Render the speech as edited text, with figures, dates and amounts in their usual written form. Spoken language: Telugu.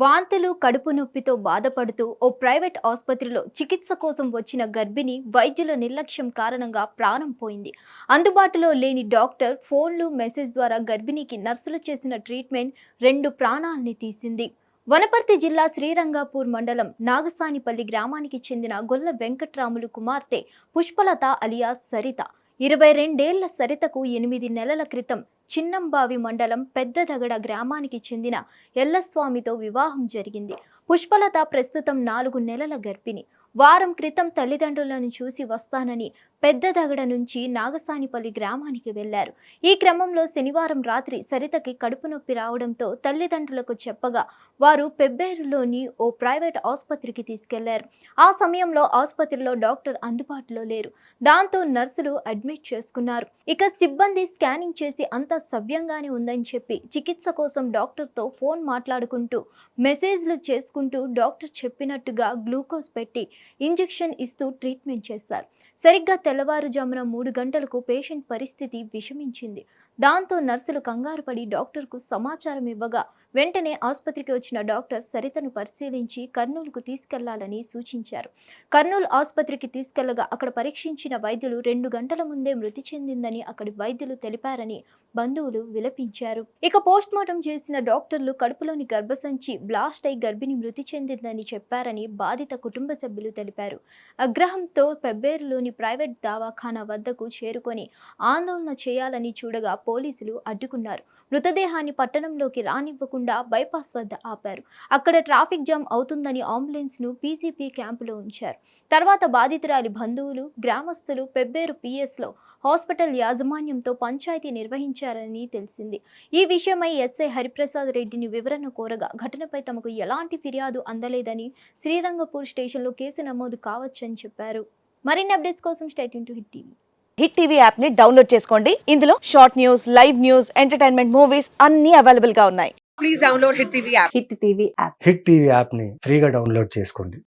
వాంతులు కడుపు నొప్పితో బాధపడుతూ ఓ ప్రైవేట్ ఆసుపత్రిలో చికిత్స కోసం వచ్చిన గర్భిణి వైద్యుల నిర్లక్ష్యం కారణంగా ప్రాణం పోయింది. అందుబాటులో లేని డాక్టర్ ఫోన్లు మెసేజ్ ద్వారా గర్భిణికి నర్సులు చేసిన ట్రీట్మెంట్ 2 ప్రాణాల్ని తీసింది. వనపర్తి జిల్లా శ్రీరంగపూర్ మండలం నాగసానిపల్లి గ్రామానికి చెందిన గొల్ల వెంకట్రాములు కుమార్తె పుష్పలత అలియాస్ సరిత. 22 ఏళ్ల సరితకు 8 నెలల క్రితం చిన్నంబావి మండలం పెద్దదగడ గ్రామానికి చెందిన ఎల్లస్వామితో వివాహం జరిగింది. పుష్పలత ప్రస్తుతం 4 నెలల గర్భిణి. వారం క్రితం తల్లిదండ్రులను చూసి వస్తానని పెద్దదగడ నుంచి నాగసానిపల్లి గ్రామానికి వెళ్లారు. ఈ క్రమంలో శనివారం రాత్రి సరితకి కడుపు నొప్పి రావడంతో తల్లిదండ్రులకు చెప్పగా వారు పెబ్బేరులోని ఓ ప్రైవేట్ ఆసుపత్రికి తీసుకెళ్లారు. ఆ సమయంలో ఆసుపత్రిలో డాక్టర్ అందుబాటులో లేరు. దాంతో నర్సులు అడ్మిట్ చేసుకున్నారు. ఇక సిబ్బంది స్కానింగ్ చేసి అంతా సవ్యంగానే ఉందని చెప్పి చికిత్స కోసం డాక్టర్తో ఫోన్ మాట్లాడుకుంటూ మెసేజ్లు చేసుకుంటూ డాక్టర్ చెప్పినట్టుగా గ్లూకోజ్ పెట్టి ఇంజెక్షన్ ఇస్తూ ట్రీట్మెంట్ చేశారు. సరిగ్గా తెల్లవారుజామున 3 గంటలకు పేషెంట్ పరిస్థితి విషమించింది. దాంతో నర్సులు కంగారు పడి డాక్టర్కు సమాచారం ఇవ్వగా వెంటనే ఆసుపత్రికి వచ్చిన డాక్టర్ సరితను పరిశీలించి కర్నూలుకు తీసుకెళ్లాలని సూచించారు. కర్నూలు ఆసుపత్రికి తీసుకెళ్లగా అక్కడ పరీక్షించిన వైద్యులు 2 గంటల ముందే మృతి చెందిందని అక్కడి వైద్యులు తెలిపారని బంధువులు విలపించారు. ఇక పోస్ట్మార్టం చేసిన డాక్టర్లు కడుపులోని గర్భసంచి బ్లాస్ట్ అయి గర్భిణి మృతి చెందిందని చెప్పారని బాధిత కుటుంబ సభ్యులు తెలిపారు. ఆగ్రహంతో పెబ్బేరులోని ప్రైవేట్ దవాఖానా వద్దకు చేరుకొని ఆందోళన చేయాలని చూడగా పోలీసులు అడ్డుకున్నారు. మృతదేహాన్ని పట్టణంలోకి రానివ్వకుండా బైపాస్ వద్ద ఆపారు. అక్కడ ట్రాఫిక్ జామ్ అవుతుందని అంబులెన్స్ ను పీసీపీ క్యాంపులో ఉంచారు. తర్వాత బాధితురాలి బంధువులు, గ్రామస్తులు పెబ్బేరు పిఎస్లో హాస్పిటల్ యాజమాన్యంతో పంచాయతీ నిర్వహించారని తెలిసింది. ఈ విషయమై ఎస్ఐ హరిప్రసాద్ రెడ్డిని వివరణ కోరగా ఘటనపై తమకు ఎలాంటి ఫిర్యాదు అందలేదని, శ్రీరంగపూర్ స్టేషన్లో కేసు నమోదు కావచ్చని చెప్పారు. మరిన్ని అప్డేట్స్ కోసం stay tune to hit TV. Hit TV app ని డౌన్లోడ్ చేసుకోండి. ఇందులో short news, live news, entertainment movies అన్ని అవైలబుల్ గా ఉన్నాయి. Please download Hit TV app. Hit TV app. Hit TV యాప్ని ఫ్రీగా డౌన్లోడ్ చేసుకోండి.